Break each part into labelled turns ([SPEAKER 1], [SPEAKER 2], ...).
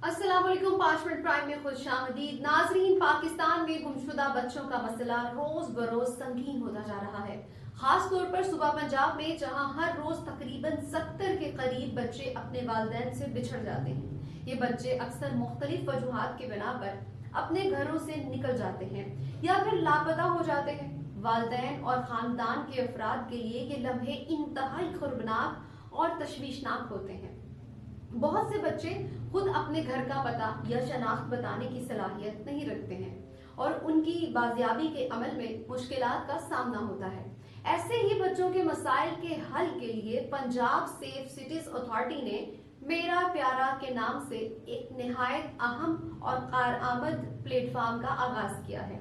[SPEAKER 1] अस्सलाम वालेकुम। 5 minute prime में खुश आमदीद। नाजरीन, पाकिस्तान में गुमशुदा बच्चों का मसला रोज बरोज संगीन होता जा रहा है। खास तौर पर सूबा पंजाब में, जहां हर रोज तकरीबन 70 के करीब बच्चे अपने वालिदैन से बिछड़ जाते हैं। ये बच्चे अक्सर मुख्तलिफ वजूहात के बिना पर अपने घरों से निकल जाते हैं या फिर लापता हो जाते हैं। वालिदैन और खानदान के अफराद के लिए ये लम्हे इंतहाई खौफनाक और तशवीशनाक होते हैं। बहुत से बच्चे खुद अपने घर का पता या शनाख्त बताने की सलाहियत नहीं रखते हैं और उनकी बाजियाबी के अमल में मुश्किलात का सामना होता है। ऐसे ही बच्चों के मसाइल के हल के लिए पंजाब सेफ सिटीज अथॉरिटी ने मेरा प्यारा के नाम से एक निहायत अहम और कारआमद प्लेटफॉर्म का आगाज किया है।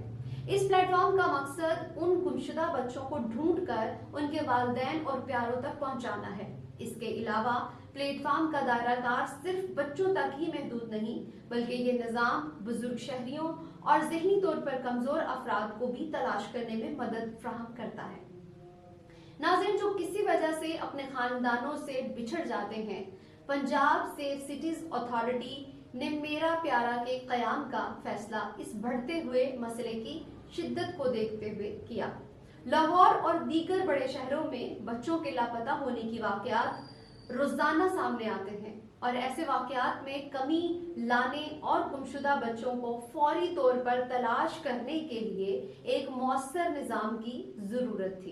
[SPEAKER 1] इस प्लेटफॉर्म का मकसद उन गुमशुदा बच्चों को ढूंढकर उनके वालिदैन और प्यारों तक पहुंचाना है। इसके अलावा प्लेटफॉर्म का दायरा कार सिर्फ बच्चों तक ही महदूद नहीं, बल्कि ये निज़ाम बुजुर्ग शहरियों और ज़हनी तौर पर कमजोर अफराद को भी तलाश करने में मदद फ्राहम करता है। नाज़रीन, जो किसी वजह से अपने खानदानों से बिछड़ जाते हैं, पंजाब सेफ सिटीज अथॉरिटी ने मेरा प्यारा के कयाम का फैसला इस बढ़ते हुए मसले की शिद्दत को देखते हुए किया। लाहौर और दीगर बड़े शहरों में बच्चों के लापता होने की वाकयात रोजाना सामने आते हैं और ऐसे वाकयात में कमी लाने और गुमशुदा बच्चों को फौरी तौर पर तलाश करने के लिए एक मौसर निजाम की जरूरत थी।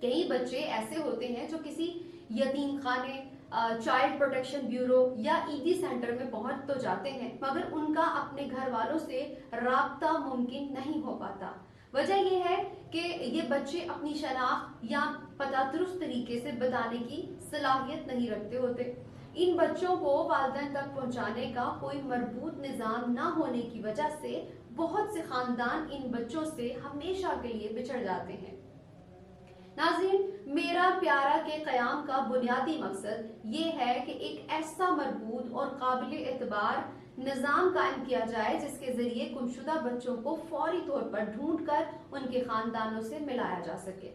[SPEAKER 1] कई बच्चे ऐसे होते हैं जो किसी यतीम खाने, चाइल्ड प्रोटेक्शन ब्यूरो या ईदी सेंटर में पहुंच तो जाते हैं, मगर उनका अपने घर वालों से राब्ता मुमकिन नहीं हो पाता। वजह यह है कि ये बच्चे अपनी शनाख्त या पता दुरुस्त तरीके से बताने की सलाहियत नहीं रखते होते। इन बच्चों को वालिदैन तक पहुंचाने का कोई मरबूत निजाम न होने की वजह से बहुत से खानदान इन बच्चों से हमेशा के लिए बिछड़ जाते हैं। नाज़रीन, मेरा प्यारा के कयाम का बुनियादी मकसद ये है कि एक ऐसा मरबूत और काबिल एतबार निजाम कायम किया जाए जिसके जरिए गुमशुदा बच्चों को फौरी तौर पर ढूंढकर उनके खानदानों से मिलाया जा सके।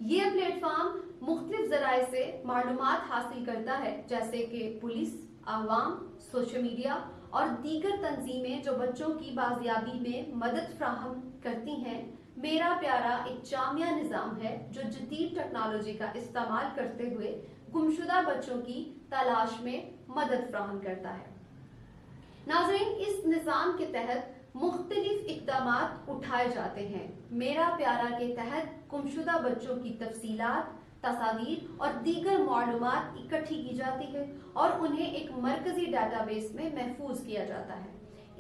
[SPEAKER 1] ये प्लेटफॉर्म मुख्तलिफ जराए से मालूमात हासिल करता है, जैसे कि पुलिस, आवाम, सोशल मीडिया और दीगर तंजीमें जो बच्चों की बाजियाबी में मदद फ्राहम करती हैं। मेरा प्यारा एक जामिया निजाम है जो जदीद टेक्नोलॉजी का इस्तेमाल करते हुए गुमशुदा बच्चों की तलाश में मदद फ्राहम करता है। नाज़रीन, इस निजाम के तहत मुख्तलिफ इक़दामात उठाए जाते हैं। मेरा प्यारा के तहत गुमशुदा बच्चों की तफसीलात, तस्वीर और दीगर मालूमात इकट्ठी की जाती है और उन्हें एक मरकजी डाटाबेस में महफूज किया जाता है।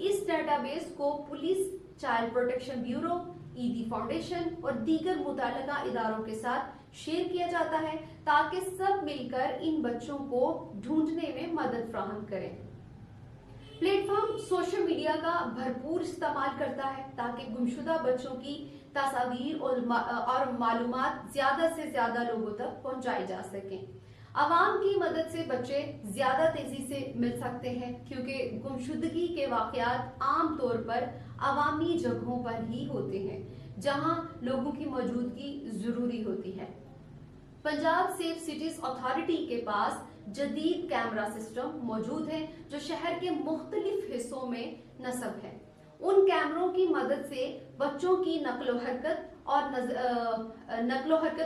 [SPEAKER 1] इस डाटाबेस को पुलिस, चाइल्ड प्रोटेक्शन ब्यूरो, ईदी फाउंडेशन और दीगर मुतल्लिका इदारों के साथ शेयर किया जाता है ताकि सब मिलकर इन बच्चों को ढूंढने में मदद फ्राहम करें। प्लेटफॉर्म सोशल मीडिया का भरपूर इस्तेमाल करता है ताकि गुमशुदा बच्चों की तस्वीर और मालूमात ज्यादा से ज्यादा लोगों तक पहुंचाई जा सकें। आवाम की मदद से बच्चे ज्यादा तेजी से मिल सकते हैं क्योंकि गुमशुदगी के वाकयात आम तौर पर अवामी जगहों पर ही होते हैं जहां लोगों की मौजूदगी जरूरी होती है। पंजाब सेफ सिटीज अथॉरिटी के पास जदीद कैमरा सिस्टम मौजूद है जो शहर के मुख्तलिफ हिस्सों में नस्ब है। उन कैमरों की मदद से बच्चों की नक्लो हरकत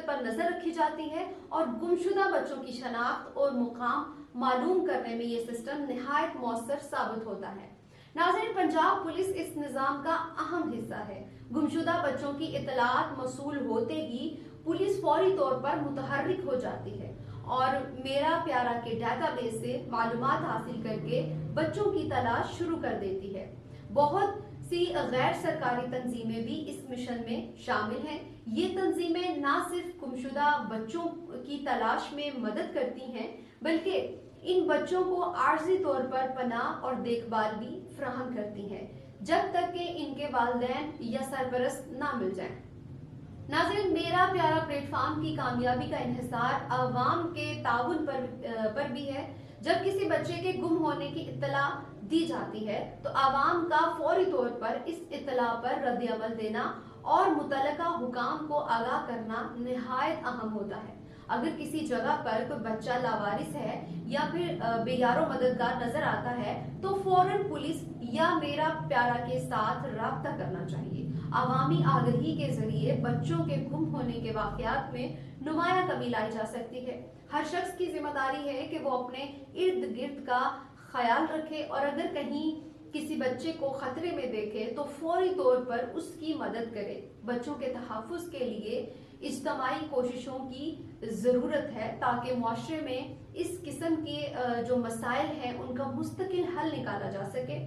[SPEAKER 1] पर नजर रखी जाती है और गुमशुदा बच्चों की शनाख्त और मुकाम मालूम करने में ये सिस्टम निहायत मौसर साबित होता है। नाज़रीन, पंजाब पुलिस इस निजाम का अहम हिस्सा है। गुमशुदा बच्चों की इतलात मसूल होते ही पुलिस फौरी तौर पर मुतहर्रिक हो जाती है और मेरा प्यारा के डाटाबेस से मालूमात हासिल करके बच्चों की तलाश शुरू कर देती है। बहुत सी गैर सरकारी तंजीमें भी इस मिशन में शामिल हैं। ये तंजीमें न सिर्फ गुमशुदा बच्चों की तलाश में मदद करती हैं, बल्कि इन बच्चों को आर्जी तौर पर पनाह और देखभाल भी फ्राहम करती हैं जब तक कि इनके वालिदैन या सरपरस्त ना मिल जाएं। नाज़रीन, मेरा प्यारा प्लेटफॉर्म की कामयाबी का इन्हिसार अवाम के ताउन पर भी है। जब किसी बच्चे के गुम होने की इत्तला दी जाती है तो आवाम का फौरी तौर पर इस इत्तला पर रद्द-ए-अमल देना और मुतल्लिका हुकाम को आगाह करना निहायत अहम होता है। اگر کسی جگہ پر کوئی بچہ لاوارث ہے یا پھر بے یار و مددگار نظر آتا ہے تو فوراً پولیس یا میرا پیارا کے ساتھ رابطہ کرنا چاہیے۔ عوامی آگہی کے ذریعے بچوں کے گم ہونے کے واقعات میں نمایاں کمی لائی جا سکتی ہے۔ ہر شخص کی ذمہ داری ہے کہ وہ اپنے ارد گرد کا خیال رکھے اور اگر کہیں کسی بچے کو خطرے میں دیکھے تو فوری طور پر اس کی مدد کرے۔ بچوں کے تحفظ کے لیے اجتماعی کوششوں کی ضرورت ہے تاکہ معاشرے میں اس قسم کے جو مسائل ہیں ان کا مستقل حل نکالا جا سکے۔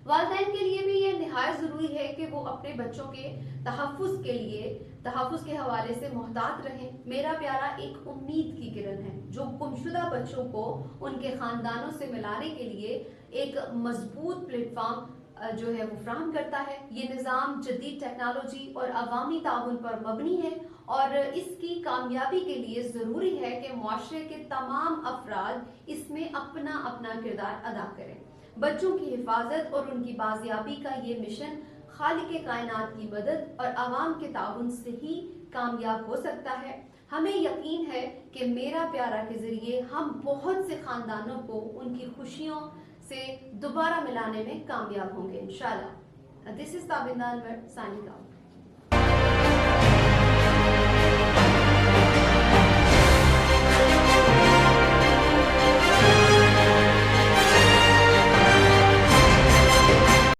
[SPEAKER 1] والدین کے لیے بھی یہ نہایت ضروری ہے کہ وہ اپنے بچوں کے تحفظ کے حوالے سے محتاط رہیں۔ میرا پیارا ایک امید کی کرن ہے جو گمشدہ بچوں کو ان کے خاندانوں سے ملانے کے لیے ایک مضبوط پلیٹ فارم جو ہے وہ فراہم کرتا ہے۔ یہ نظام جدید ٹیکنالوجی اور عوامی تعاون پر مبنی ہے اور اس کی کامیابی کے لیے ضروری ہے کہ معاشرے کے تمام افراد اس میں اپنا اپنا کردار ادا کریں۔ بچوں کی حفاظت اور ان کی بازیابی کا یہ مشن خالق کائنات کی مدد اور عوام کے تعاون سے ہی کامیاب ہو سکتا ہے۔ ہمیں یقین ہے کہ میرا پیارا کے ذریعے ہم بہت سے خاندانوں کو ان کی خوشیوں سے دوبارہ ملانے میں کامیاب ہوں گے انشاءاللہ۔ This is Tabinda Anwar signing out.